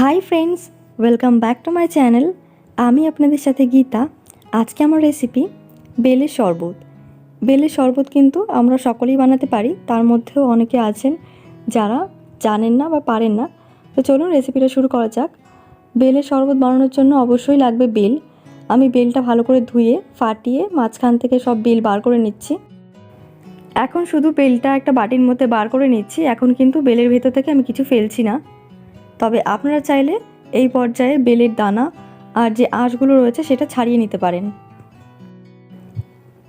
Hi friends, welcome back to my channel. আমি আপনাদের সাথে গীতা। আজকে আমার রেসিপি বেলের শরবত। বেলের শরবত কিন্তু আমরা সকলেই বানাতে পারি, তার মধ্যেও অনেকে আছেন যারা জানেন না বা পারেন না। তো চলুন রেসিপিটা শুরু করা যাক। বেলের শরবত বানানোর জন্য অবশ্যই লাগবে বেল। আমি বেলটা ভালো করে ধুয়ে ফাটিয়ে মাঝখান থেকে সব বেল বার করে নিচ্ছি। এখন শুধু বেলটা একটা বাটির মধ্যে বার করে নিচ্ছি। এখন কিন্তু বেলের ভেতর থেকে আমি কিছু ফেলছি না। তবে আপনারা চাইলে এই পর্যায়ে বেলের দানা আর যে আঁশগুলো রয়েছে সেটা ছাড়িয়ে নিতে পারেন।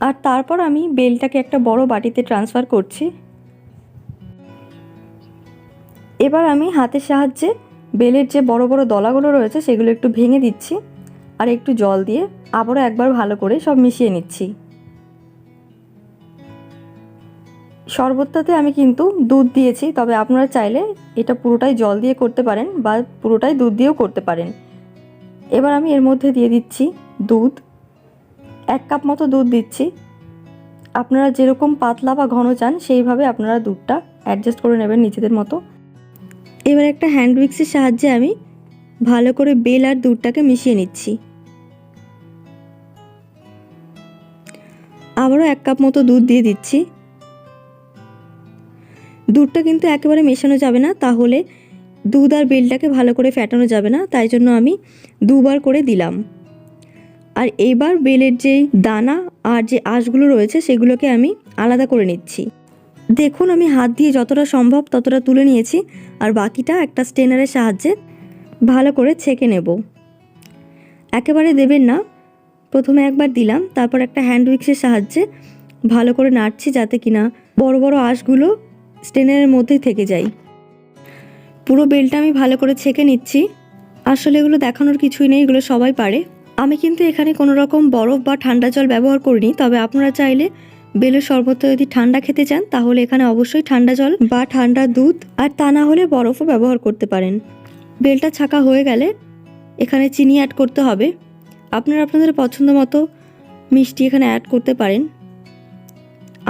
আর তারপর আমি বেলটাকে একটা বড় বাটিতে ট্রান্সফার করছি। এবার আমি হাতের সাহায্যে বেলের যে বড় বড় দলাগুলো রয়েছে সেগুলো একটু ভেঙে দিচ্ছি আর একটু জল দিয়ে আবারও একবার ভালো করে সব মিশিয়ে নিচ্ছি। শরবতটাতে আমি কিন্তু দুধ দিয়েছি, তবে আপনারা চাইলে এটা পুরোটাই জল দিয়ে করতে পারেন বা পুরোটাই দুধ দিয়েও করতে পারেন। এবার আমি এর মধ্যে দিয়ে দিচ্ছি দুধ। 1 কাপ মতো দুধ দিচ্ছি। আপনারা যেরকম পাতলা বা ঘন চান সেইভাবে আপনারা দুধটা অ্যাডজাস্ট করে নেবেন নিজেদের মতো। এবার একটা হ্যান্ড উইক্সের সাহায্যে আমি ভালো করে বেল আর দুধটাকে মিশিয়ে নিচ্ছি। আবারও 1 কাপ মতো দুধ দিয়ে দিচ্ছি। দুধটা কিন্তু একেবারে মেশানো যাবে না, তাহলে দুধ আর বেলটাকে ভালো করে ফেটানো যাবে না, তাই জন্য আমি দুবার করে দিলাম। আর এইবার বেলের যে দানা আর যে আঁশগুলো রয়েছে সেগুলোকে আমি আলাদা করে নিচ্ছি। দেখুন আমি হাত দিয়ে যতটা সম্ভব ততটা তুলে নিয়েছি, আর বাকিটা একটা স্ট্রেনারের সাহায্যে ভালো করে ছেঁকে নেব। একেবারে দেবেন না, প্রথমে একবার দিলাম, তারপর একটা হ্যান্ড উইক্সের সাহায্যে ভালো করে নাড়ছি যাতে কিনা বড় বড় আঁশগুলো স্ট্রেনারের মধ্যেই থেকে যায়। পুরো বেলটা আমি ভালো করে ছেঁকে নিচ্ছি। আসলে এগুলো দেখানোর কিছুই নেই, এগুলো সবাই পারে। আমি কিন্তু এখানে কোনো রকম বরফ বা ঠান্ডা জল ব্যবহার করিনি, তবে আপনারা চাইলে বেলের শরবতটা যদি ঠান্ডা খেতে চান তাহলে এখানে অবশ্যই ঠান্ডা জল বা ঠান্ডা দুধ, আর তা না হলে বরফও ব্যবহার করতে পারেন। বেলটা ছাঁকা হয়ে গেলে এখানে চিনি অ্যাড করতে হবে। আপনারা আপনাদের পছন্দ মতো মিষ্টি এখানে অ্যাড করতে পারেন।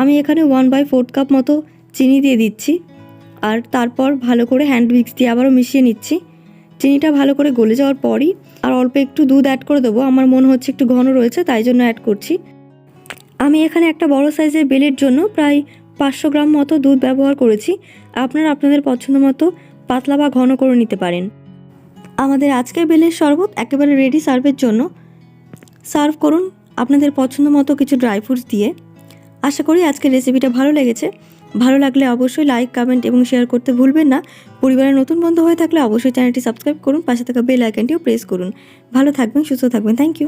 আমি এখানে 1/4 কাপ মতো চিনি দিয়ে দিচ্ছি, আর তারপর ভালো করে হ্যান্ড উইক্স দিয়ে আবারও মিশিয়ে নিচ্ছি। চিনিটা ভালো করে গলে যাওয়ার পরই আর অল্প একটু দুধ অ্যাড করে দেবো। আমার মনে হচ্ছে একটু ঘন রয়েছে, তাই জন্য অ্যাড করছি। আমি এখানে একটা বড় সাইজের বেলের জন্য প্রায় 500 গ্রাম মতো দুধ ব্যবহার করেছি। আপনারা আপনাদের পছন্দ মতো পাতলা বা ঘন করে নিতে পারেন। আমাদের আজকের বেলের শরবত একেবারে রেডি সার্ভের জন্য। সার্ভ করুন আপনাদের পছন্দ মতো কিছু ড্রাই ফ্রুটস দিয়ে। আশা করি আজকের রেসিপিটা ভালো লেগেছে। ভালো লাগলে অবশ্যই লাইক, কমেন্ট এবং শেয়ার করতে ভুলবেন না। পরিবারের নতুন বন্ধু হয়ে থাকলে অবশ্যই চ্যানেলটি সাবস্ক্রাইব করুন, পাশে থাকা বেল আইকনটিও প্রেস করুন। ভালো থাকবেন, সুস্থ থাকবেন। Thank you.